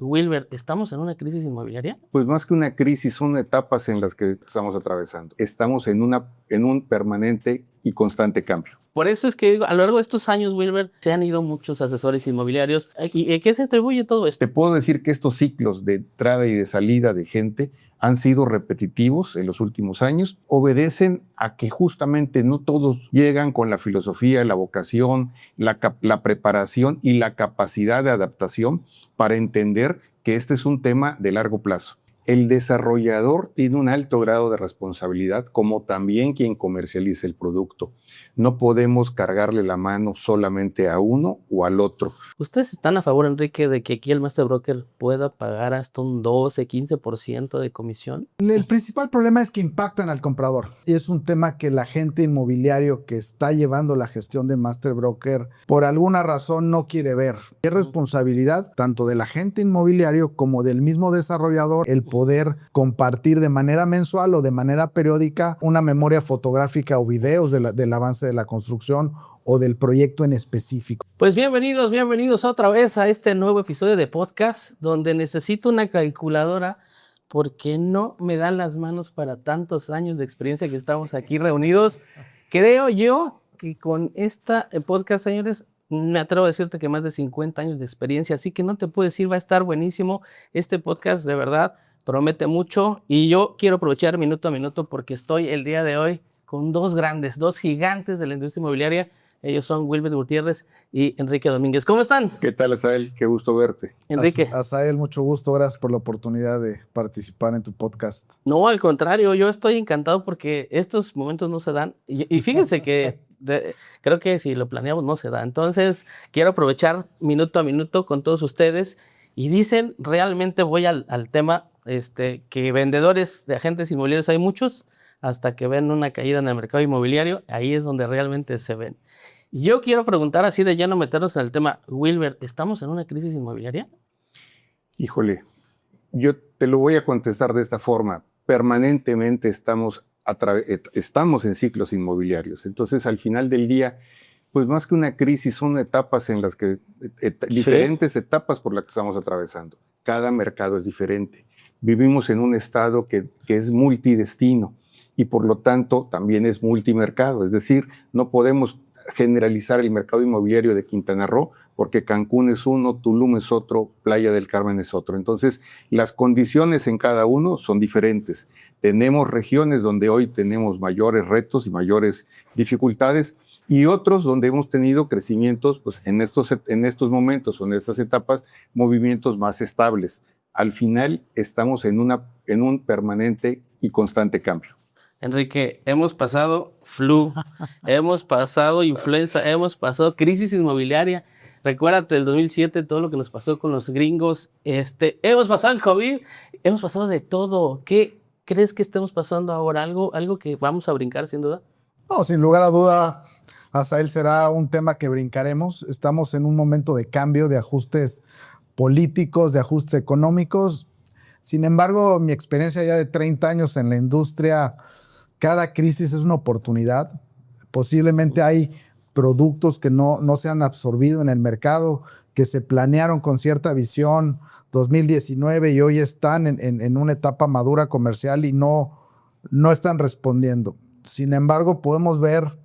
Wilber, ¿estamos en una crisis inmobiliaria? Pues más que una crisis, son etapas en las que estamos atravesando. Estamos en un permanente y constante cambio. Por eso es que a lo largo de estos años, Wilber, se han ido muchos asesores inmobiliarios. ¿Y a qué se atribuye todo esto? Te puedo decir que estos ciclos de entrada y de salida de gente han sido repetitivos en los últimos años, obedecen a que justamente no todos llegan con la filosofía, la vocación, la preparación y la capacidad de adaptación para entender que este es un tema de largo plazo. El desarrollador tiene un alto grado de responsabilidad, como también quien comercializa el producto. No podemos cargarle la mano solamente a uno o al otro. ¿Ustedes están a favor, Enrique, de que aquí el Master Broker pueda pagar hasta un 12, 15% de comisión? El principal problema es que impactan al comprador. Y es un tema que el agente inmobiliario que está llevando la gestión de Master Broker por alguna razón no quiere ver. Es responsabilidad tanto del agente inmobiliario como del mismo desarrollador el poder compartir de manera mensual o de manera periódica una memoria fotográfica o videos del avance de la construcción o del proyecto en específico. Pues bienvenidos otra vez a este nuevo episodio de podcast donde necesito una calculadora porque no me dan las manos para tantos años de experiencia que estamos aquí reunidos. Creo yo que con esta podcast, señores, me atrevo a decirte que más de 50 años de experiencia, así que no te puedo decir, va a estar buenísimo este podcast, de verdad, promete mucho y yo quiero aprovechar minuto a minuto porque estoy el día de hoy con dos gigantes de la industria inmobiliaria. Ellos son Wilber Gutiérrez y Enrique Domínguez. ¿Cómo están? ¿Qué tal, Asael? Qué gusto verte. Enrique. Asael, mucho gusto. Gracias por la oportunidad de participar en tu podcast. No, al contrario, yo estoy encantado porque estos momentos no se dan. Y fíjense que creo que si lo planeamos no se da. Entonces, quiero aprovechar minuto a minuto con todos ustedes. Y dicen, realmente voy al tema, que vendedores de agentes inmobiliarios hay muchos, hasta que ven una caída en el mercado inmobiliario, ahí es donde realmente se ven. Yo quiero preguntar así de lleno, meternos en el tema, Wilber, ¿estamos en una crisis inmobiliaria? Híjole, yo te lo voy a contestar de esta forma. Permanentemente estamos en ciclos inmobiliarios. Entonces, al final del día, pues más que una crisis, son etapas en las que, diferentes etapas por las que estamos atravesando. Cada mercado es diferente. Vivimos en un estado que es multidestino y por lo tanto también es multimercado. Es decir, no podemos generalizar el mercado inmobiliario de Quintana Roo porque Cancún es uno, Tulum es otro, Playa del Carmen es otro. Entonces, las condiciones en cada uno son diferentes. Tenemos regiones donde hoy tenemos mayores retos y mayores dificultades y otros donde hemos tenido crecimientos, pues en estos momentos o en estas etapas, movimientos más estables. Al final estamos en un permanente y constante cambio. Enrique, hemos pasado flu, hemos pasado influenza, hemos pasado crisis inmobiliaria. Recuérdate del 2007, todo lo que nos pasó con los gringos. Hemos pasado el COVID, hemos pasado de todo. ¿Qué crees que estemos pasando ahora? ¿Algo que vamos a brincar sin duda? No, sin lugar a duda, Asael, será un tema que brincaremos. Estamos en un momento de cambio, de ajustes políticos, de ajustes económicos. Sin embargo, mi experiencia ya de 30 años en la industria, cada crisis es una oportunidad. Posiblemente hay productos que no se han absorbido en el mercado, que se planearon con cierta visión 2019 y hoy están en una etapa madura comercial y no están respondiendo. Sin embargo, podemos ver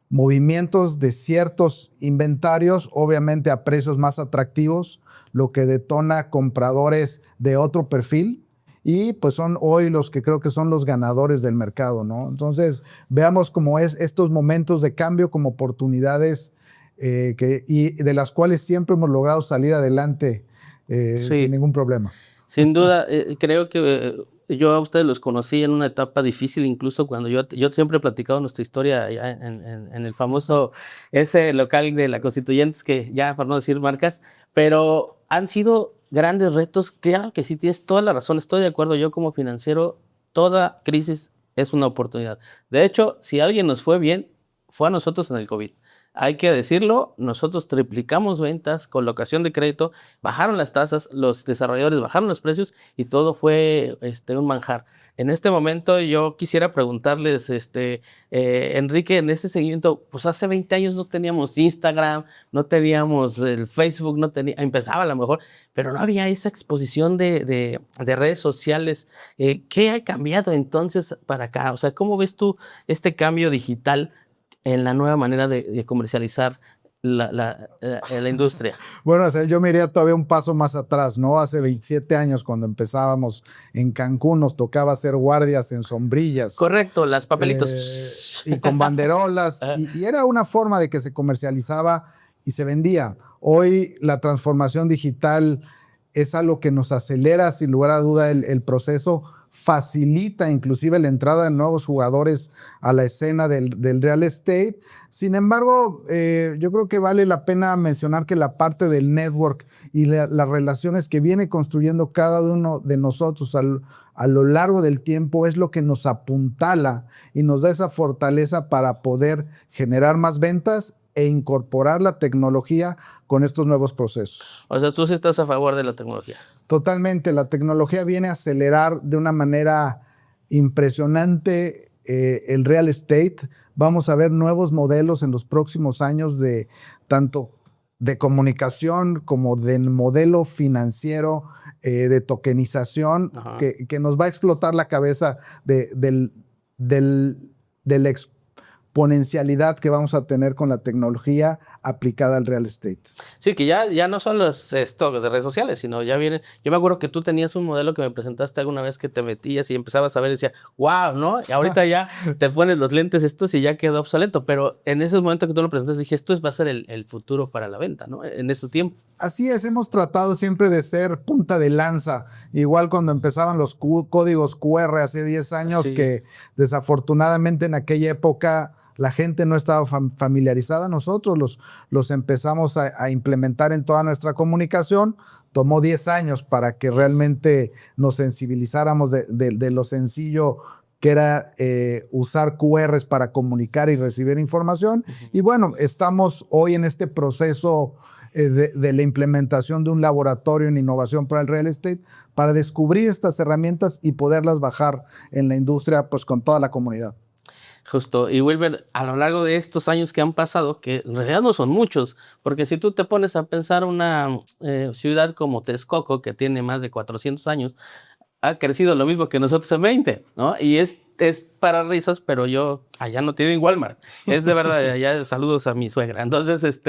movimientos de ciertos inventarios, obviamente a precios más atractivos, lo que detona compradores de otro perfil y pues son hoy los que creo que son los ganadores del mercado, ¿no? Entonces, veamos cómo es estos momentos de cambio como oportunidades y de las cuales siempre hemos logrado salir adelante sin ningún problema. Sin duda, creo que yo a ustedes los conocí en una etapa difícil, incluso cuando yo siempre he platicado nuestra historia allá en el famoso ese local de la Constituyentes, que ya para no decir marcas, pero han sido grandes retos. Claro que sí, tienes toda la razón, estoy de acuerdo. Yo como financiero, toda crisis es una oportunidad. De hecho, si a alguien nos fue bien, fue a nosotros en el COVID. hay que decirlo, nosotros triplicamos ventas, colocación de crédito, bajaron las tasas, los desarrolladores bajaron los precios y todo fue un manjar. En este momento yo quisiera preguntarles, Enrique, en ese seguimiento, pues hace 20 años no teníamos Instagram, no teníamos el Facebook, empezaba a lo mejor, pero no había esa exposición de redes sociales. ¿Qué ha cambiado entonces para acá? O sea, ¿cómo ves tú este cambio digital en la nueva manera de comercializar la industria? Bueno, o sea, yo me iría todavía un paso más atrás, ¿no? Hace 27 años, cuando empezábamos en Cancún, nos tocaba hacer guardias en sombrillas. Correcto, las papelitos. Y con banderolas. y era una forma de que se comercializaba y se vendía. Hoy la transformación digital es algo que nos acelera, sin lugar a duda, el proceso, facilita inclusive la entrada de nuevos jugadores a la escena del real estate. Sin embargo, yo creo que vale la pena mencionar que la parte del network y las relaciones que viene construyendo cada uno de nosotros a lo largo del tiempo es lo que nos apuntala y nos da esa fortaleza para poder generar más ventas e incorporar la tecnología con estos nuevos procesos. O sea, tú sí estás a favor de la tecnología. Totalmente, la tecnología viene a acelerar de una manera impresionante el real estate. Vamos a ver nuevos modelos en los próximos años de tanto de comunicación como de modelo financiero, de tokenización, que nos va a explotar la cabeza del exponencialidad que vamos a tener con la tecnología aplicada al real estate. Sí, que ya no son los stocks de redes sociales, sino ya vienen. Yo me acuerdo que tú tenías un modelo que me presentaste alguna vez que te metías y empezabas a ver y decía, wow, ¿no? Y ahorita ya te pones los lentes estos y ya quedó obsoleto, pero en ese momento que tú lo presentaste dije, esto va a ser el futuro para la venta, ¿no? En este tiempo. Así es, hemos tratado siempre de ser punta de lanza, igual cuando empezaban los códigos QR hace 10 años, sí, que desafortunadamente en aquella época la gente no estaba familiarizada. Nosotros los empezamos a implementar en toda nuestra comunicación. Tomó 10 años para que realmente nos sensibilizáramos de lo sencillo que era usar QRs para comunicar y recibir información. Y bueno, estamos hoy en este proceso de la implementación de un laboratorio en innovación para el real estate para descubrir estas herramientas y poderlas bajar en la industria, pues con toda la comunidad. Justo, y Wilber, a lo largo de estos años que han pasado, que en realidad no son muchos, porque si tú te pones a pensar una ciudad como Texcoco, que tiene más de 400 años, ha crecido lo mismo que nosotros en 20, ¿no? Y es para risas, pero allá no tienen Walmart. Es de verdad, allá saludos a mi suegra. Entonces,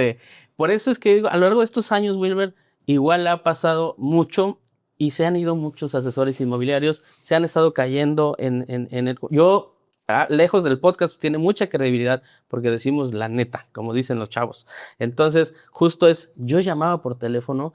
por eso es que a lo largo de estos años, Wilber, igual ha pasado mucho y se han ido muchos asesores inmobiliarios, se han estado cayendo en el... lejos del podcast tiene mucha credibilidad porque decimos la neta, como dicen los chavos. Entonces, justo yo llamaba por teléfono,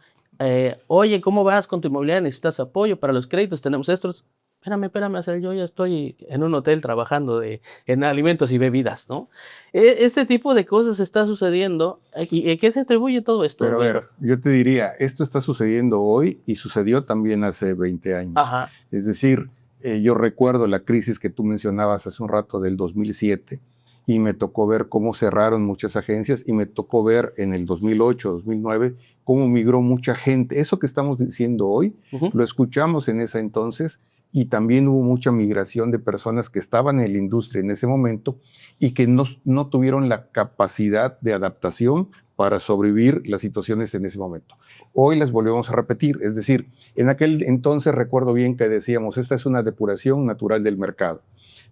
oye, ¿cómo vas con tu inmobiliaria? ¿Necesitas apoyo para los créditos? Tenemos estos. Espérame, Acel, yo ya estoy en un hotel trabajando en alimentos y bebidas, ¿no? Este tipo de cosas está sucediendo. ¿Y qué se atribuye todo esto? Pero a ver, yo te diría, esto está sucediendo hoy y sucedió también hace 20 años. Ajá. Es decir, yo recuerdo la crisis que tú mencionabas hace un rato del 2007 y me tocó ver cómo cerraron muchas agencias y me tocó ver en el 2008, 2009 cómo migró mucha gente. Eso que estamos diciendo hoy, lo escuchamos en ese entonces y también hubo mucha migración de personas que estaban en la industria en ese momento y que no tuvieron la capacidad de adaptación para sobrevivir las situaciones en ese momento. Hoy las volvemos a repetir, es decir, en aquel entonces recuerdo bien que decíamos, esta es una depuración natural del mercado.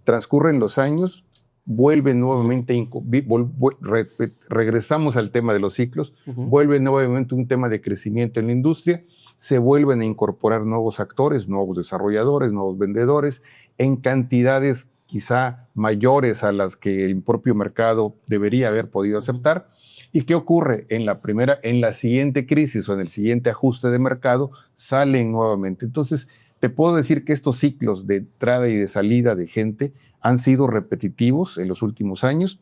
Transcurren los años, vuelve nuevamente, regresamos al tema de los ciclos, vuelve nuevamente un tema de crecimiento en la industria, se vuelven a incorporar nuevos actores, nuevos desarrolladores, nuevos vendedores, en cantidades quizá mayores a las que el propio mercado debería haber podido aceptar. ¿Y qué ocurre? En la siguiente crisis o en el siguiente ajuste de mercado, salen nuevamente. Entonces, te puedo decir que estos ciclos de entrada y de salida de gente han sido repetitivos en los últimos años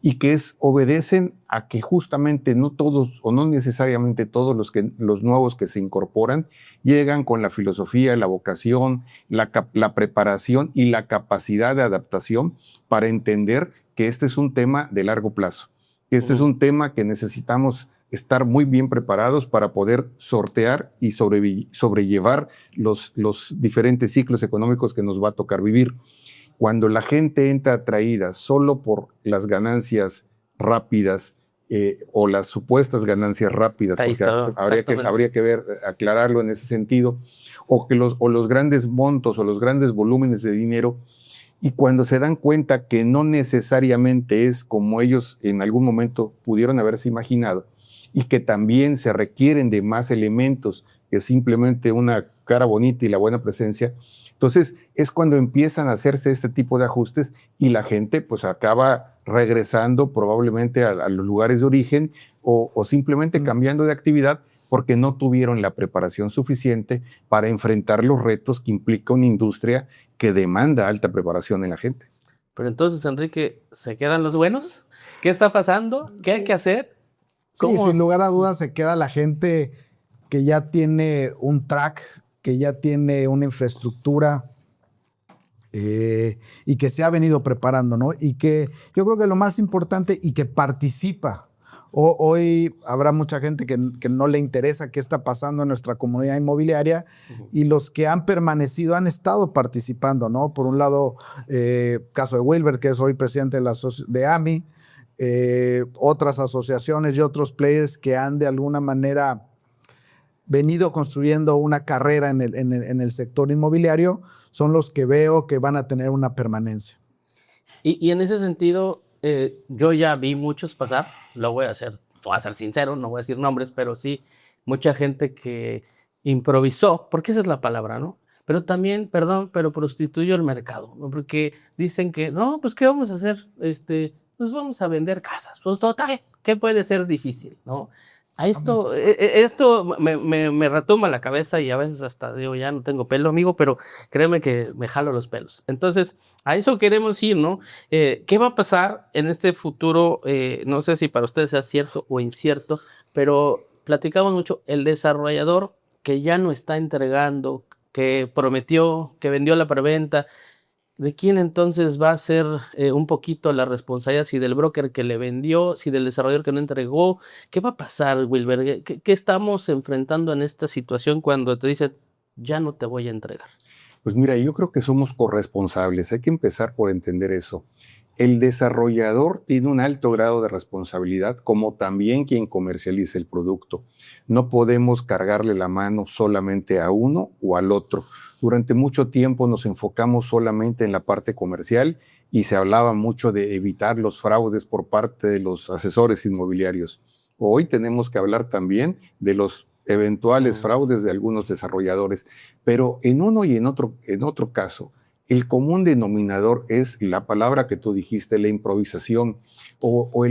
y que obedecen a que justamente no todos o no necesariamente todos los nuevos que se incorporan llegan con la filosofía, la vocación, la preparación y la capacidad de adaptación para entender que este es un tema de largo plazo. que este es un tema que necesitamos estar muy bien preparados para poder sortear y sobrellevar los diferentes ciclos económicos que nos va a tocar vivir. Cuando la gente entra atraída solo por las ganancias rápidas o las supuestas ganancias rápidas, Ahí porque habría que ver, aclararlo en ese sentido, o los grandes montos o los grandes volúmenes de dinero, y cuando se dan cuenta que no necesariamente es como ellos en algún momento pudieron haberse imaginado, y que también se requieren de más elementos que simplemente una cara bonita y la buena presencia, entonces es cuando empiezan a hacerse este tipo de ajustes y la gente pues acaba regresando probablemente a los lugares de origen o simplemente cambiando de actividad porque no tuvieron la preparación suficiente para enfrentar los retos que implica una industria que demanda alta preparación en la gente. Pero entonces, Enrique, ¿se quedan los buenos? ¿Qué está pasando? ¿Qué hay que hacer? Sí, sin lugar a dudas se queda la gente que ya tiene un track, que ya tiene una infraestructura y que se ha venido preparando, ¿no? Y que yo creo que lo más importante y que participa. Hoy habrá mucha gente que no le interesa qué está pasando en nuestra comunidad inmobiliaria y los que han permanecido han estado participando, ¿no? Por un lado, caso de Wilber, que es hoy presidente de AMI, otras asociaciones y otros players que han de alguna manera venido construyendo una carrera en el sector inmobiliario, son los que veo que van a tener una permanencia. Y en ese sentido, yo ya vi muchos pasar, voy a ser sincero, no voy a decir nombres, pero sí, mucha gente que improvisó, porque esa es la palabra, ¿no? Pero también, perdón, pero prostituyó el mercado, ¿no? Porque dicen que, no, pues, ¿qué vamos a hacer? Pues vamos a vender casas, pues total, ¿qué puede ser difícil, no? A esto me retumba la cabeza y a veces hasta digo, ya no tengo pelo, amigo, pero créeme que me jalo los pelos. Entonces, a eso queremos ir, ¿no? ¿Qué va a pasar en este futuro? No sé si para ustedes sea cierto o incierto, pero platicamos mucho, el desarrollador que ya no está entregando, que prometió, que vendió la preventa, ¿de quién entonces va a ser un poquito la responsabilidad? Si del broker que le vendió, si del desarrollador que no entregó. ¿Qué va a pasar, Wilber? ¿Qué estamos enfrentando en esta situación cuando te dicen, ya no te voy a entregar? Pues mira, yo creo que somos corresponsables. Hay que empezar por entender eso. El desarrollador tiene un alto grado de responsabilidad, como también quien comercializa el producto. No podemos cargarle la mano solamente a uno o al otro. Durante mucho tiempo nos enfocamos solamente en la parte comercial y se hablaba mucho de evitar los fraudes por parte de los asesores inmobiliarios. Hoy tenemos que hablar también de los eventuales fraudes de algunos desarrolladores, pero en uno y en otro caso, el común denominador es la palabra que tú dijiste, la improvisación, o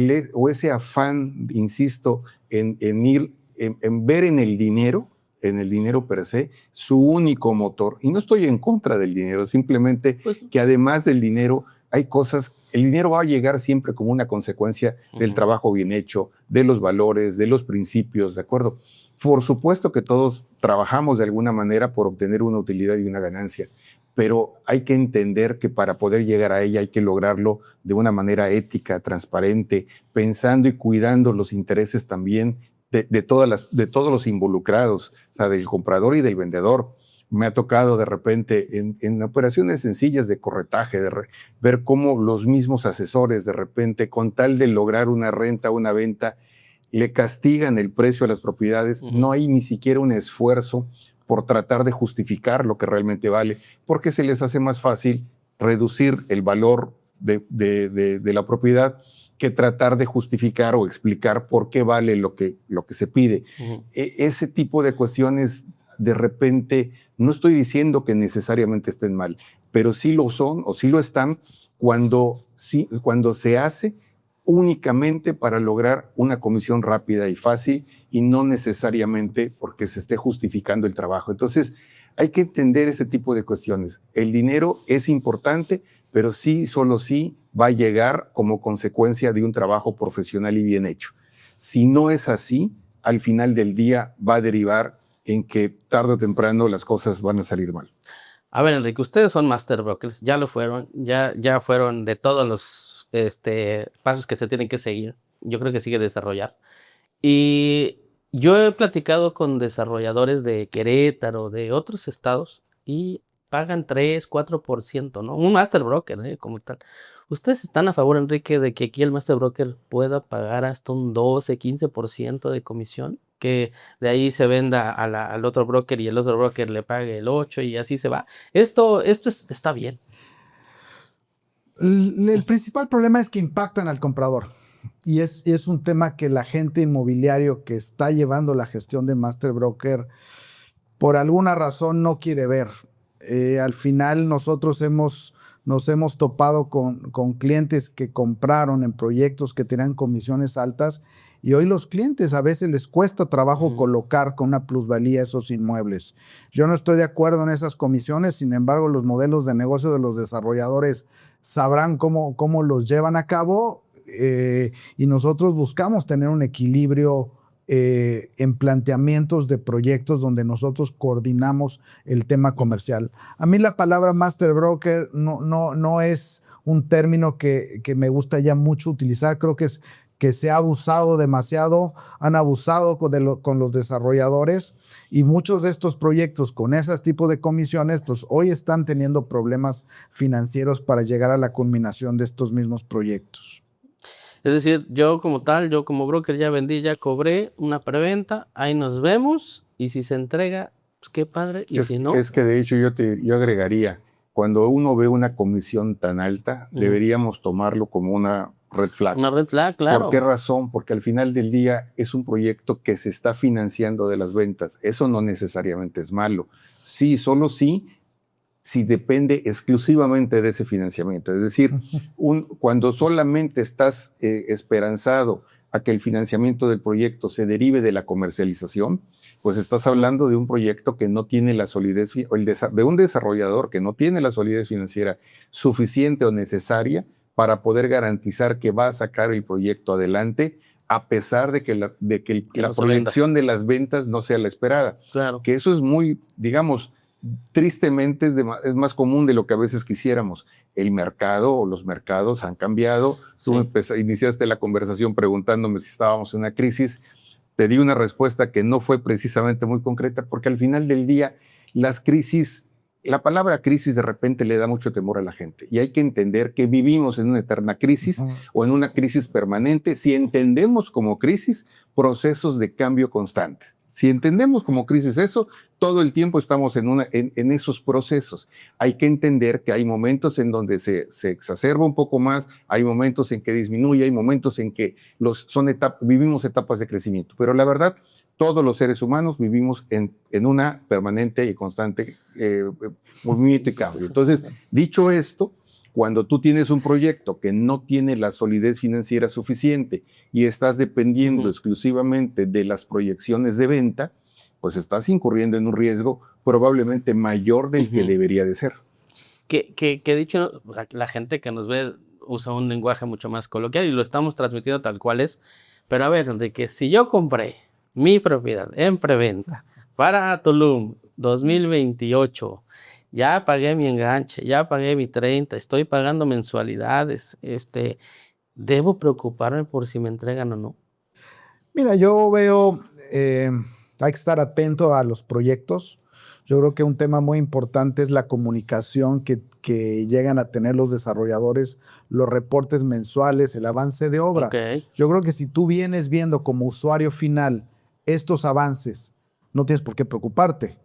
ese afán, insisto, en ver en el dinero per se, su único motor. Y no estoy en contra del dinero, simplemente que además del dinero hay cosas, el dinero va a llegar siempre como una consecuencia del trabajo bien hecho, de los valores, de los principios, ¿de acuerdo? Por supuesto que todos trabajamos de alguna manera por obtener una utilidad y una ganancia, pero hay que entender que para poder llegar a ella hay que lograrlo de una manera ética, transparente, pensando y cuidando los intereses también de todos los involucrados, o sea, del comprador y del vendedor. Me ha tocado de repente en operaciones sencillas de corretaje, ver cómo los mismos asesores de repente, con tal de lograr una renta o una venta, le castigan el precio a las propiedades. No hay ni siquiera un esfuerzo por tratar de justificar lo que realmente vale, porque se les hace más fácil reducir el valor de la propiedad que tratar de justificar o explicar por qué vale lo que se pide. Ese tipo de cuestiones, de repente, no estoy diciendo que necesariamente estén mal, pero sí lo son o sí lo están cuando se hace únicamente para lograr una comisión rápida y fácil y no necesariamente porque se esté justificando el trabajo. Entonces, hay que entender ese tipo de cuestiones. El dinero es importante, pero sí, solo sí va a llegar como consecuencia de un trabajo profesional y bien hecho. Si no es así, al final del día va a derivar en que tarde o temprano las cosas van a salir mal. A ver, Enrique, ustedes son master brokers, ya lo fueron, ya fueron de todos los pasos que se tienen que seguir. yo creo que sigue desarrollar. Y yo he platicado con desarrolladores de Querétaro, de otros estados, y pagan 3, 4%, ¿no? Un master broker, como tal. ¿Ustedes están a favor, Enrique, de que aquí el master broker pueda pagar hasta un 12, 15% de comisión? Que de ahí se venda al otro broker y el otro broker le pague el 8% y así se va. Esto está bien. El principal problema es que impactan al comprador. Y es un tema que el agente inmobiliario que está llevando la gestión de master broker por alguna razón no quiere ver. Al final nosotros nos hemos topado con clientes que compraron en proyectos que tenían comisiones altas y hoy los clientes a veces les cuesta trabajo colocar con una plusvalía esos inmuebles. Yo no estoy de acuerdo en esas comisiones, sin embargo los modelos de negocio de los desarrolladores sabrán cómo los llevan a cabo y nosotros buscamos tener un equilibrio en planteamientos de proyectos donde nosotros coordinamos el tema comercial. A mí la palabra master broker no es un término que me gusta ya mucho utilizar. Creo que se ha abusado demasiado, han abusado con los desarrolladores y muchos de estos proyectos con esos tipos de comisiones, pues hoy están teniendo problemas financieros para llegar a la culminación de estos mismos proyectos. Es decir, yo como broker ya vendí, ya cobré una preventa, ahí nos vemos y si se entrega, pues qué padre, y si no... Es que de hecho yo agregaría, cuando uno ve una comisión tan alta, deberíamos tomarlo como una red flag. Una red flag, claro. ¿Por qué razón? Porque al final del día es un proyecto que se está financiando de las ventas. Eso no necesariamente es malo. Sí, solo sí, si depende exclusivamente de ese financiamiento. Es decir, cuando solamente estás esperanzado a que el financiamiento del proyecto se derive de la comercialización, pues estás hablando de un proyecto que no tiene la solidez, de un desarrollador que no tiene la solidez financiera suficiente o necesaria para poder garantizar que va a sacar el proyecto adelante, a pesar de que la proyección de las ventas no sea la esperada. Claro. Que eso es muy, digamos, tristemente es más común de lo que a veces quisiéramos. El mercado o los mercados han cambiado. Sí. Tú iniciaste la conversación preguntándome si estábamos en una crisis. Te di una respuesta que no fue precisamente muy concreta, porque al final del día las crisis, la palabra crisis de repente le da mucho temor a la gente y hay que entender que vivimos en una eterna crisis o en una crisis permanente si entendemos como crisis procesos de cambio constantes. Si entendemos como crisis eso, todo el tiempo estamos en esos procesos. Hay que entender que hay momentos en donde se exacerba un poco más, hay momentos en que disminuye, hay momentos en que vivimos etapas de crecimiento. Pero la verdad, todos los seres humanos vivimos en una permanente y constante movimiento y cambio. Entonces, dicho esto, cuando tú tienes un proyecto que no tiene la solidez financiera suficiente y estás dependiendo exclusivamente de las proyecciones de venta, pues estás incurriendo en un riesgo probablemente mayor del que debería de ser. Que dicho, o sea, la gente que nos ve usa un lenguaje mucho más coloquial y lo estamos transmitiendo tal cual es. Pero a ver, de que si yo compré mi propiedad en preventa para Tulum 2028, ya pagué mi enganche, ya pagué mi 30, estoy pagando mensualidades, ¿debo preocuparme por si me entregan o no? Mira, yo veo, hay que estar atento a los proyectos. Yo creo que un tema muy importante es la comunicación que llegan a tener los desarrolladores, los reportes mensuales, el avance de obra. Okay. Yo creo que si tú vienes viendo como usuario final estos avances, no tienes por qué preocuparte.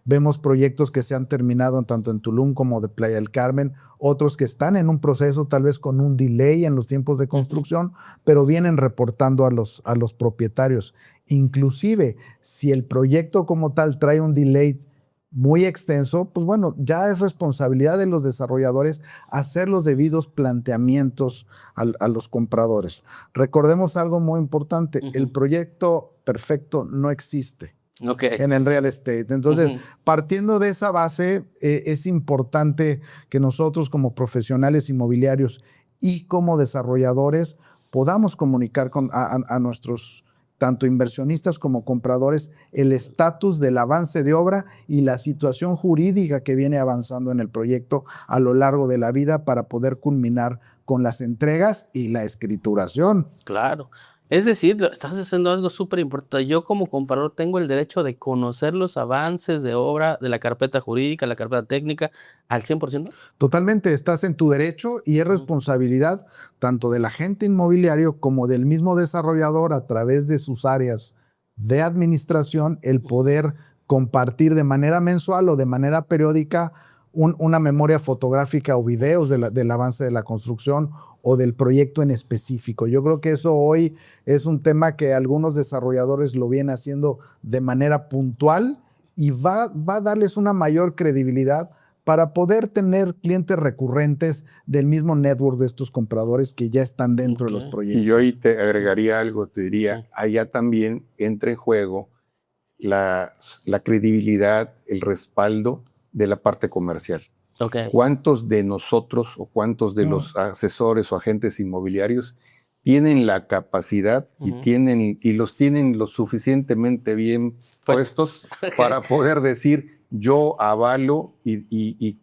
Vemos proyectos que se han terminado tanto en Tulum como de Playa del Carmen, otros que están en un proceso tal vez con un delay en los tiempos de construcción, pero vienen reportando a los propietarios. Inclusive, si el proyecto como tal trae un delay muy extenso, pues bueno, ya es responsabilidad de los desarrolladores hacer los debidos planteamientos a los compradores. Recordemos algo muy importante, el proyecto perfecto no existe. Okay. En el real estate. Entonces, partiendo de esa base, es importante que nosotros como profesionales inmobiliarios y como desarrolladores podamos comunicar a nuestros tanto inversionistas como compradores, el estatus del avance de obra y la situación jurídica que viene avanzando en el proyecto a lo largo de la vida para poder culminar con las entregas y la escrituración. Claro. Es decir, estás haciendo algo súper importante. Yo como comprador tengo el derecho de conocer los avances de obra de la carpeta jurídica, la carpeta técnica, al 100%. Totalmente, estás en tu derecho y es responsabilidad tanto del agente inmobiliario como del mismo desarrollador a través de sus áreas de administración el poder compartir de manera mensual o de manera periódica una memoria fotográfica o videos del avance de la construcción o del proyecto en específico. Yo creo que eso hoy es un tema que algunos desarrolladores lo vienen haciendo de manera puntual y va a darles una mayor credibilidad para poder tener clientes recurrentes del mismo network de estos compradores que ya están dentro de los proyectos. Y yo ahí te agregaría algo, te diría, allá también entra en juego la credibilidad, el respaldo de la parte comercial. Okay. ¿Cuántos de nosotros o cuántos de los asesores o agentes inmobiliarios tienen la capacidad y los tienen lo suficientemente bien puestos para poder decir, yo avalo y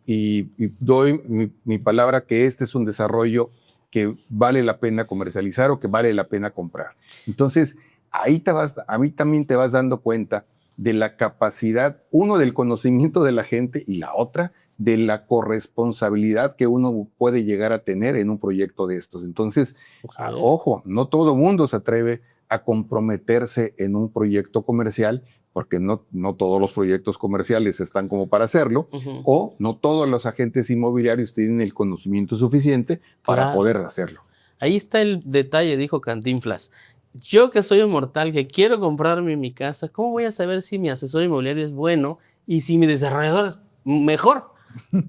doy mi palabra que este es un desarrollo que vale la pena comercializar o que vale la pena comprar? Entonces, ahí a mí también te vas dando cuenta de la capacidad, uno, del conocimiento de la gente y la otra, de la corresponsabilidad que uno puede llegar a tener en un proyecto de estos. Entonces, ojo, no todo mundo se atreve a comprometerse en un proyecto comercial, porque no todos los proyectos comerciales están como para hacerlo, o no todos los agentes inmobiliarios tienen el conocimiento suficiente para poder hacerlo. Ahí está el detalle, dijo Cantinflas. Yo que soy un mortal, que quiero comprarme mi casa, ¿cómo voy a saber si mi asesor inmobiliario es bueno y si mi desarrollador es mejor?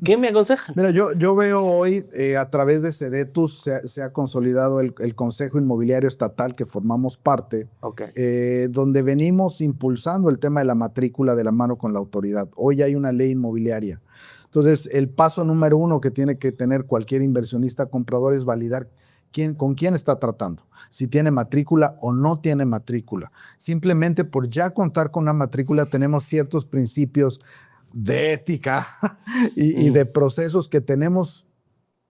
¿Qué me aconsejan? Mira, yo veo hoy a través de Sedetus se ha consolidado el Consejo Inmobiliario Estatal que formamos parte, donde venimos impulsando el tema de la matrícula de la mano con la autoridad. Hoy hay una ley inmobiliaria. Entonces, el paso número uno que tiene que tener cualquier inversionista comprador es validar con quién está tratando, si tiene matrícula o no tiene matrícula. Simplemente por ya contar con una matrícula tenemos ciertos principios de ética y de procesos que tenemos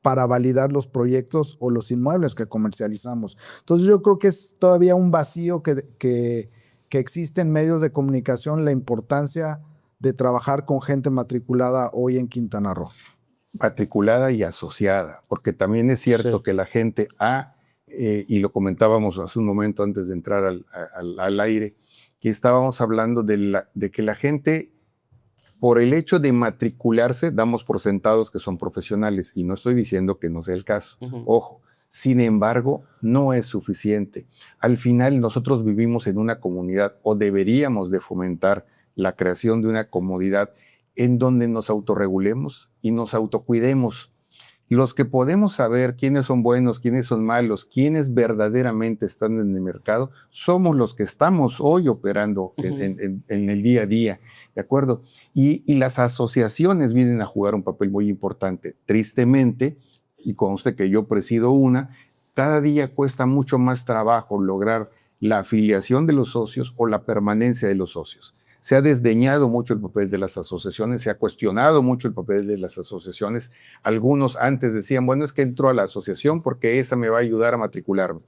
para validar los proyectos o los inmuebles que comercializamos. Entonces yo creo que es todavía un vacío que existe en medios de comunicación, la importancia de trabajar con gente matriculada hoy en Quintana Roo. Matriculada y asociada, porque también es cierto que la gente y lo comentábamos hace un momento antes de entrar al aire, que estábamos hablando de que la gente, por el hecho de matricularse, damos por sentados que son profesionales, y no estoy diciendo que no sea el caso, ojo, sin embargo, no es suficiente. Al final nosotros vivimos en una comunidad, o deberíamos de fomentar la creación de una comunidad en donde nos autorregulemos y nos autocuidemos. Los que podemos saber quiénes son buenos, quiénes son malos, quiénes verdaderamente están en el mercado, somos los que estamos hoy operando en el día a día, ¿de acuerdo? Y las asociaciones vienen a jugar un papel muy importante. Tristemente, y conste que yo presido una, cada día cuesta mucho más trabajo lograr la afiliación de los socios o la permanencia de los socios. Se ha desdeñado mucho el papel de las asociaciones, se ha cuestionado mucho el papel de las asociaciones. Algunos antes decían, bueno, es que entro a la asociación porque esa me va a ayudar a matricularme.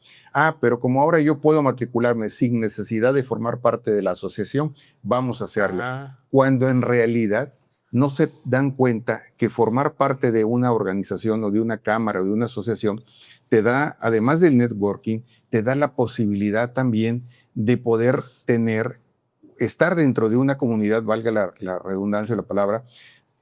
Pero como ahora yo puedo matricularme sin necesidad de formar parte de la asociación, vamos a hacerlo. Cuando en realidad no se dan cuenta que formar parte de una organización o de una cámara o de una asociación te da, además del networking, te da la posibilidad también de poder estar dentro de una comunidad, valga la redundancia de la palabra,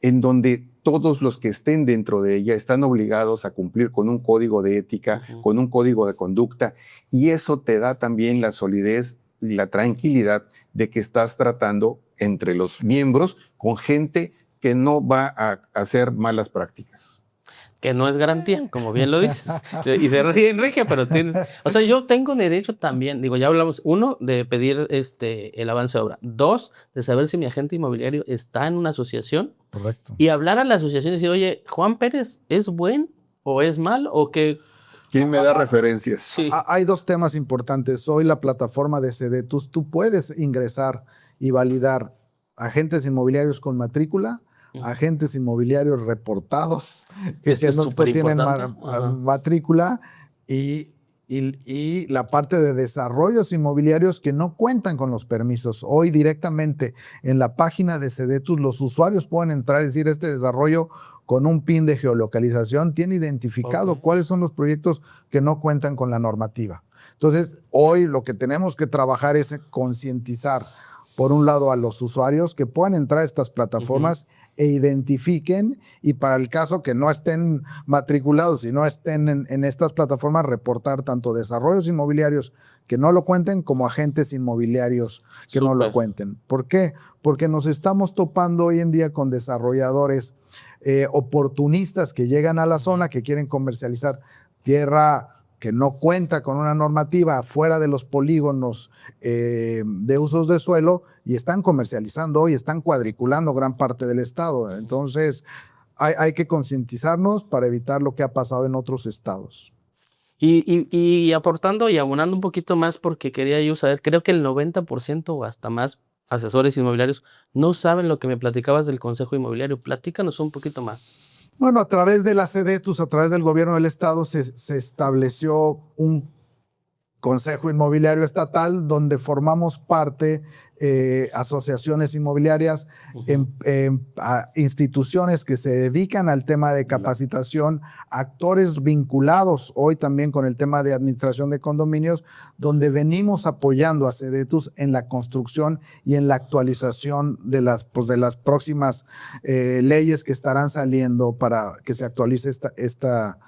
en donde todos los que estén dentro de ella están obligados a cumplir con un código de ética, con un código de conducta, y eso te da también la solidez y la tranquilidad de que estás tratando entre los miembros con gente que no va a hacer malas prácticas. Que no es garantía, como bien lo dices. Y se rige, pero o sea, yo tengo derecho también, digo, ya hablamos, uno, de pedir el avance de obra. Dos, de saber si mi agente inmobiliario está en una asociación. Correcto. Y hablar a la asociación y decir, oye, Juan Pérez, ¿es buen o es mal? O que ¿Quién me da referencias? Sí. Hay dos temas importantes. Hoy la plataforma de Sedetus, tú puedes ingresar y validar agentes inmobiliarios con matrícula, agentes inmobiliarios reportados que Eso es no súper tienen importante. matrícula y la parte de desarrollos inmobiliarios que no cuentan con los permisos. Hoy directamente en la página de Sedetus los usuarios pueden entrar y decir este desarrollo con un PIN de geolocalización tiene identificado cuáles son los proyectos que no cuentan con la normativa. Entonces, hoy lo que tenemos que trabajar es concientizar, por un lado, a los usuarios que puedan entrar a estas plataformas e identifiquen, y para el caso que no estén matriculados y no estén en estas plataformas, reportar tanto desarrollos inmobiliarios que no lo cuenten como agentes inmobiliarios que no lo cuenten. ¿Por qué? Porque nos estamos topando hoy en día con desarrolladores oportunistas que llegan a la zona, que quieren comercializar tierra que no cuenta con una normativa fuera de los polígonos de usos de suelo y están comercializando hoy, están cuadriculando gran parte del estado. Entonces, hay que concientizarnos para evitar lo que ha pasado en otros estados. Y aportando y abonando un poquito más, porque quería yo saber, creo que el 90% o hasta más asesores inmobiliarios no saben lo que me platicabas del Consejo Inmobiliario. Platícanos un poquito más. Bueno, a través de la Sedetus, a través del gobierno del estado, se estableció un Consejo Inmobiliario Estatal donde formamos parte asociaciones inmobiliarias, instituciones que se dedican al tema de capacitación, actores vinculados hoy también con el tema de administración de condominios, donde venimos apoyando a Sedetus en la construcción y en la actualización de las próximas leyes que estarán saliendo para que se actualice esta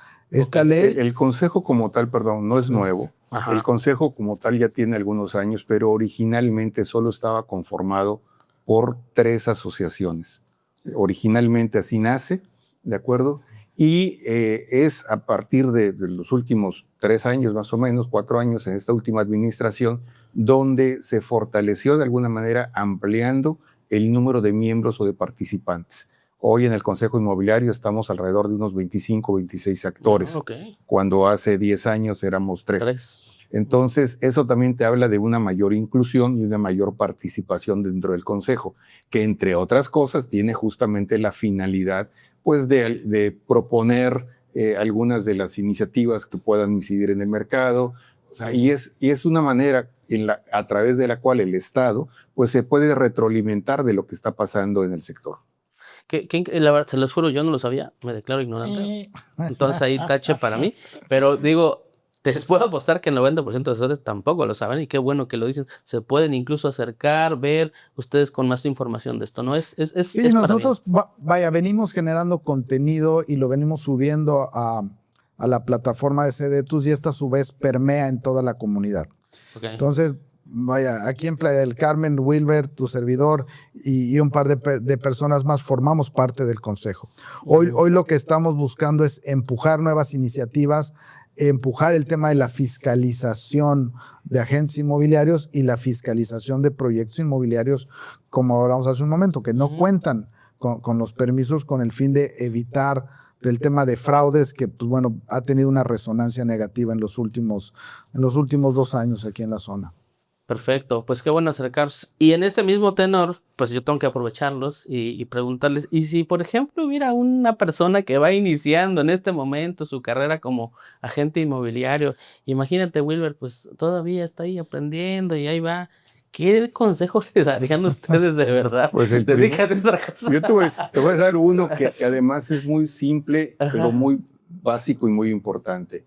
ley. El consejo como tal, perdón, no es nuevo. Ajá. El consejo como tal ya tiene algunos años, pero originalmente solo estaba conformado por 3 asociaciones. Originalmente así nace, ¿de acuerdo? Y es a partir de los últimos 3 años, más o menos, 4 años en esta última administración, donde se fortaleció de alguna manera ampliando el número de miembros o de participantes. Hoy en el Consejo Inmobiliario estamos alrededor de unos 25, 26 actores, cuando hace 10 años éramos 3. Entonces, eso también te habla de una mayor inclusión y una mayor participación dentro del Consejo, que entre otras cosas tiene justamente la finalidad pues, de proponer algunas de las iniciativas que puedan incidir en el mercado. O sea, y es una manera a través de la cual el Estado pues, se puede retroalimentar de lo que está pasando en el sector. La verdad, se los juro, yo no lo sabía, me declaro ignorante. Entonces ahí tache para mí. Pero digo, te puedo apostar que el 90% de asesores tampoco lo saben y qué bueno que lo dicen. Se pueden incluso acercar, ver ustedes con más información de esto, ¿no? Sí, nosotros, venimos generando contenido y lo venimos subiendo a la plataforma de Sedetus y esta a su vez permea en toda la comunidad. Entonces, aquí en Playa del Carmen, Wilber, tu servidor y un par de personas más formamos parte del consejo. Hoy lo que estamos buscando es empujar nuevas iniciativas, empujar el tema de la fiscalización de agentes inmobiliarios y la fiscalización de proyectos inmobiliarios, como hablamos hace un momento, que no cuentan con los permisos con el fin de evitar del tema de fraudes que, pues bueno, ha tenido una resonancia negativa en los últimos 2 años aquí en la zona. Perfecto, pues qué bueno acercarse. Y en este mismo tenor, pues yo tengo que aprovecharlos y preguntarles, y si por ejemplo hubiera una persona que va iniciando en este momento su carrera como agente inmobiliario, imagínate Wilber, pues todavía está ahí aprendiendo y ahí va, ¿qué consejos le darían ustedes de verdad? Pues Dedícate a otra cosa. Yo te voy a dar uno que además es muy simple, pero muy básico y muy importante.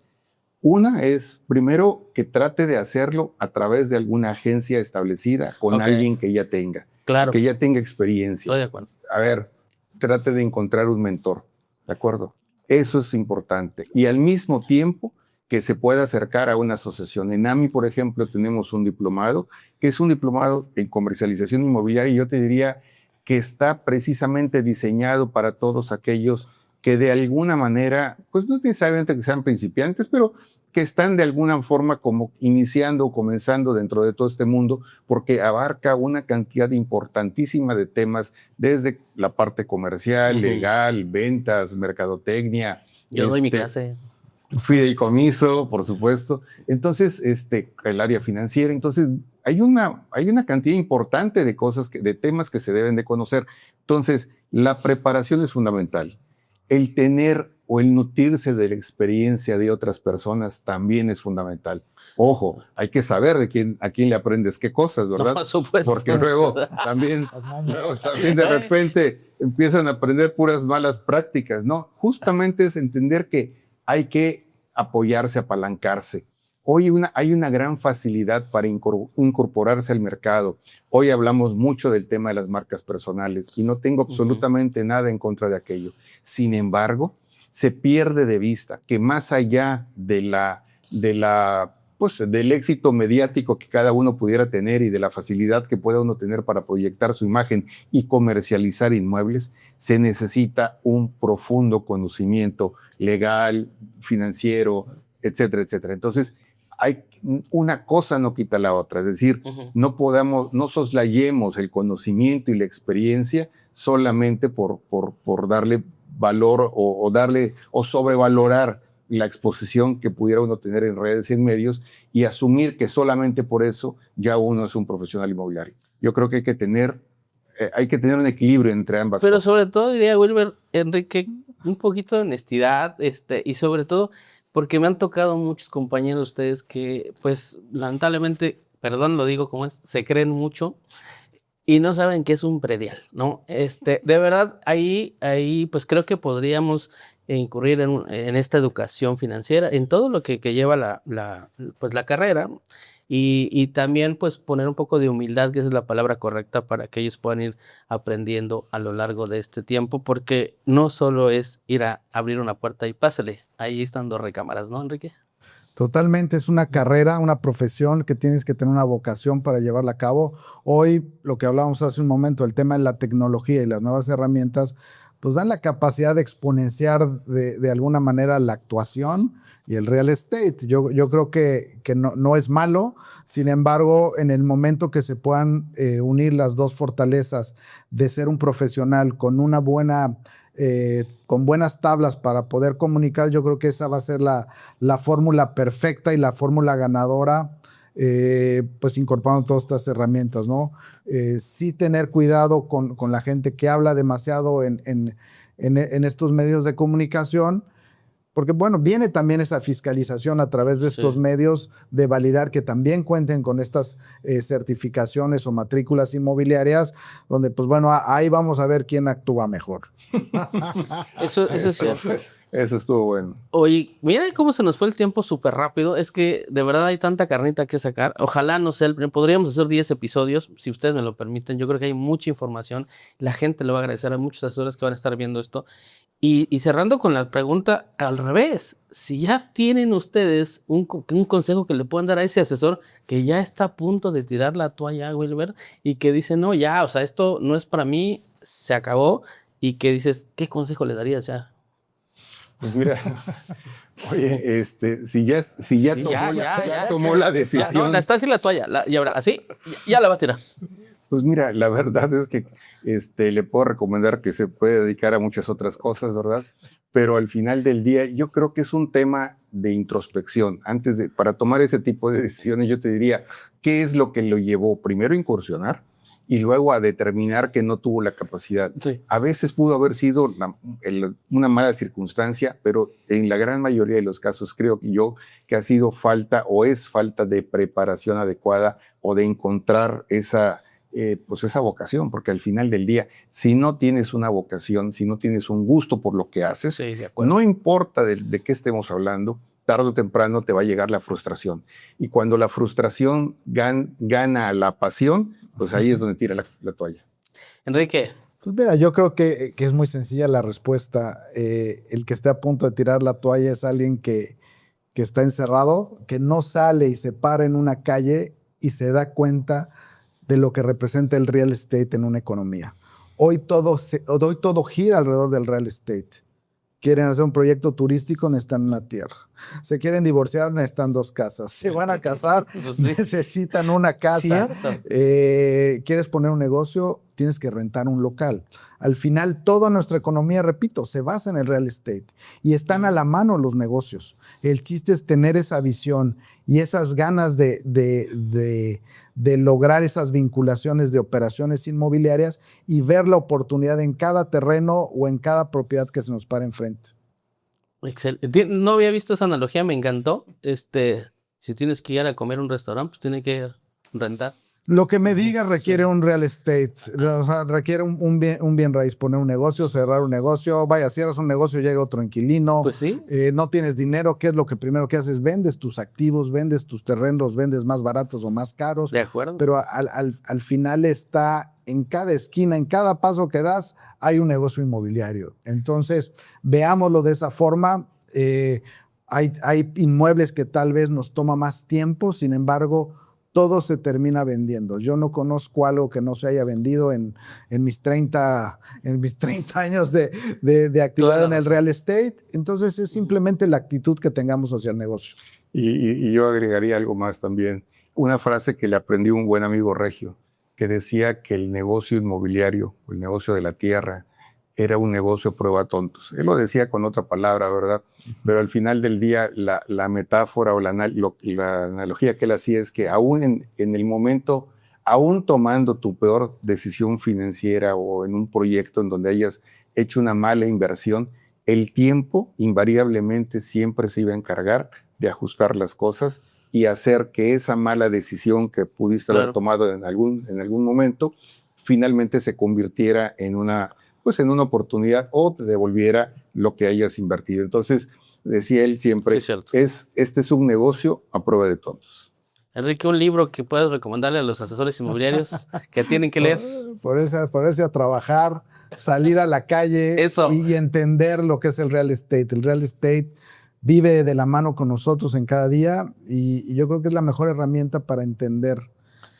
Una es, primero, que trate de hacerlo a través de alguna agencia establecida con alguien que ya tenga. Claro. Que ya tenga experiencia. Estoy de acuerdo. A ver, trate de encontrar un mentor, ¿de acuerdo? Eso es importante. Y al mismo tiempo que se pueda acercar a una asociación. En AMI, por ejemplo, tenemos un diplomado, que es un diplomado en comercialización inmobiliaria, y yo te diría que está precisamente diseñado para todos aquellos que de alguna manera, pues no necesariamente que sean principiantes, pero que están de alguna forma como iniciando o comenzando dentro de todo este mundo, porque abarca una cantidad importantísima de temas, desde la parte comercial, legal, ventas, mercadotecnia. Yo doy mi clase. fideicomiso, por supuesto. Entonces, el área financiera. Entonces, hay una cantidad importante de cosas, de temas que se deben de conocer. Entonces, la preparación es fundamental. El tener o el nutrirse de la experiencia de otras personas también es fundamental. Ojo, hay que saber a quién le aprendes qué cosas, ¿verdad? No, por supuesto. Porque luego también de repente empiezan a aprender puras malas prácticas, ¿no? Justamente es entender que hay que apoyarse, apalancarse. Hoy hay una gran facilidad para incorporarse al mercado. Hoy hablamos mucho del tema de las marcas personales y no tengo absolutamente nada en contra de aquello. Sin embargo, se pierde de vista que más allá del éxito mediático que cada uno pudiera tener y de la facilidad que pueda uno tener para proyectar su imagen y comercializar inmuebles, se necesita un profundo conocimiento legal, financiero, etcétera, etcétera. Entonces, una cosa no quita la otra, es decir, no soslayemos el conocimiento y la experiencia solamente por darle valor o sobrevalorar la exposición que pudiera uno tener en redes y en medios y asumir que solamente por eso ya uno es un profesional inmobiliario. Yo creo que hay que tener un equilibrio entre ambas Pero cosas. sobre todo, diría Wilber, Enrique, un poquito de honestidad, y sobre todo, porque me han tocado muchos compañeros de ustedes que, pues, lamentablemente, perdón, lo digo como es, se creen mucho y no saben qué es un predial, ¿no? De verdad, ahí, pues creo que podríamos incurrir en esta educación financiera, en todo lo que lleva la carrera, y también pues poner un poco de humildad, que esa es la palabra correcta, para que ellos puedan ir aprendiendo a lo largo de este tiempo, porque no solo es ir a abrir una puerta y pásale, ahí están 2 recámaras, ¿no, Enrique? Totalmente, es una carrera, una profesión que tienes que tener una vocación para llevarla a cabo. Hoy, lo que hablábamos hace un momento, el tema de la tecnología y las nuevas herramientas, pues dan la capacidad de exponenciar de alguna manera la actuación y el real estate. Yo creo que no es malo, sin embargo, en el momento que se puedan unir las dos fortalezas de ser un profesional con una buena... con buenas tablas para poder comunicar, yo creo que esa va a ser la fórmula perfecta y la fórmula ganadora, pues incorporando todas estas herramientas, ¿no? Sí tener cuidado con la gente que habla demasiado en estos medios de comunicación, porque bueno, viene también esa fiscalización a través de estos medios de validar que también cuenten con estas certificaciones o matrículas inmobiliarias, donde pues bueno, ahí vamos a ver quién actúa mejor. Eso es cierto. Eso estuvo bueno. Oye, mira cómo se nos fue el tiempo súper rápido. Es que de verdad hay tanta carnita que sacar. Ojalá, no sé, podríamos hacer 10 episodios, si ustedes me lo permiten. Yo creo que hay mucha información. La gente lo va a agradecer. Hay muchos asesores que van a estar viendo esto. Y cerrando con la pregunta al revés, si ya tienen ustedes un consejo que le puedan dar a ese asesor que ya está a punto de tirar la toalla, Wilber, y que dice, no, ya, o sea, esto no es para mí, se acabó, y que dices, ¿qué consejo le darías ya? Pues mira, oye, si ya tomó la decisión. Ya, no, está así la toalla, y ahora así, ya la va a tirar. Pues mira, la verdad es que le puedo recomendar que se puede dedicar a muchas otras cosas, ¿verdad? Pero al final del día yo creo que es un tema de introspección. Para tomar ese tipo de decisiones yo te diría, ¿qué es lo que lo llevó primero a incursionar y luego a determinar que no tuvo la capacidad? Sí. A veces pudo haber sido una mala circunstancia, pero en la gran mayoría de los casos creo que ha sido falta o es falta de preparación adecuada o de encontrar esa vocación, porque al final del día, si no tienes una vocación, si no tienes un gusto por lo que haces, Sí, de acuerdo. no importa de qué estemos hablando, tarde o temprano te va a llegar la frustración. Y cuando la frustración gana la pasión, pues ahí es donde tira la toalla. Enrique. Pues mira, yo creo que es muy sencilla la respuesta. El que esté a punto de tirar la toalla es alguien que está encerrado, que no sale y se para en una calle y se da cuenta de lo que representa el real estate en una economía. Hoy todo gira alrededor del real estate. Quieren hacer un proyecto turístico, necesitan una tierra. Se quieren divorciar, necesitan 2 casas. Se van a casar, Pues sí. necesitan una casa. Cierto. ¿Quieres poner un negocio? Tienes que rentar un local. Al final, toda nuestra economía, repito, se basa en el real estate y están a la mano los negocios. El chiste es tener esa visión y esas ganas de lograr esas vinculaciones de operaciones inmobiliarias y ver la oportunidad en cada terreno o en cada propiedad que se nos para enfrente. Excelente. No había visto esa analogía, me encantó. Si tienes que ir a comer a un restaurante, pues tienes que rentar. Lo que me diga requiere un real estate, o sea, requiere un bien raíz, poner un negocio, cerrar un negocio, vaya, cierras un negocio, llega otro inquilino, Pues sí. No tienes dinero, ¿qué es lo que primero que haces? Vendes tus activos, vendes tus terrenos, vendes más baratos o más caros, De acuerdo. pero al final está en cada esquina, en cada paso que das, hay un negocio inmobiliario. Entonces, veámoslo de esa forma. Hay inmuebles que tal vez nos toma más tiempo, sin embargo, todo se termina vendiendo. Yo no conozco algo que no se haya vendido en mis 30 años de actividad en el real estate. Entonces es simplemente la actitud que tengamos hacia el negocio. Y yo agregaría algo más también. Una frase que le aprendí a un buen amigo regio, que decía que el negocio inmobiliario, el negocio de la tierra, era un negocio prueba tontos. Él lo decía con otra palabra, ¿verdad? Pero al final del día, la metáfora o la analogía que él hacía es que aún en el momento, aún tomando tu peor decisión financiera o en un proyecto en donde hayas hecho una mala inversión, el tiempo invariablemente siempre se iba a encargar de ajustar las cosas y hacer que esa mala decisión que pudiste haber tomado en algún momento, finalmente se convirtiera en una oportunidad o te devolviera lo que hayas invertido. Entonces, decía él siempre, Sí, este es un negocio a prueba de tontos. Enrique, un libro que puedes recomendarle a los asesores inmobiliarios que tienen que leer. Ponerse a trabajar, salir a la calle y entender lo que es el real estate. El real estate vive de la mano con nosotros en cada día y yo creo que es la mejor herramienta para entender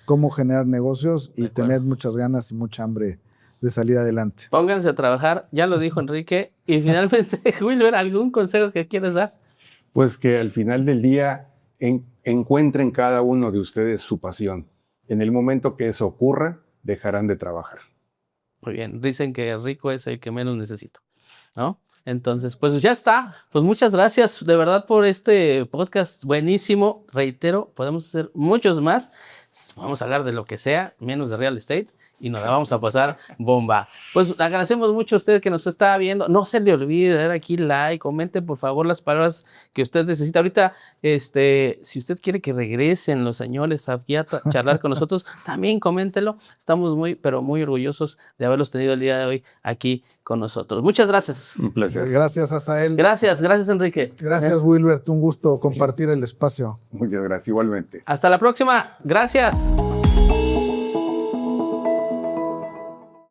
cómo generar negocios y tener muchas ganas y mucha hambre de salir adelante. Pónganse a trabajar, ya lo dijo Enrique. Y finalmente, Wilber, ¿algún consejo que quieres dar? Pues que al final del día encuentren cada uno de ustedes su pasión. En el momento que eso ocurra, dejarán de trabajar. Muy bien, dicen que el rico es el que menos necesita, ¿no? Entonces, pues ya está. Pues muchas gracias de verdad por este podcast buenísimo. Reitero, podemos hacer muchos más. Vamos a hablar de lo que sea, menos de real estate. Y nos la vamos a pasar bomba. Pues agradecemos mucho a usted que nos está viendo. No se le olvide dar aquí like, comente por favor las palabras que usted necesita. Ahorita, si usted quiere que regresen los señores aquí a charlar con nosotros, también coméntelo. Estamos pero muy orgullosos de haberlos tenido el día de hoy aquí con nosotros. Muchas gracias. Un placer. Gracias, Asael. Gracias, Enrique. Gracias, Wilbert. Un gusto compartir el espacio. Muchas gracias, igualmente. Hasta la próxima. Gracias.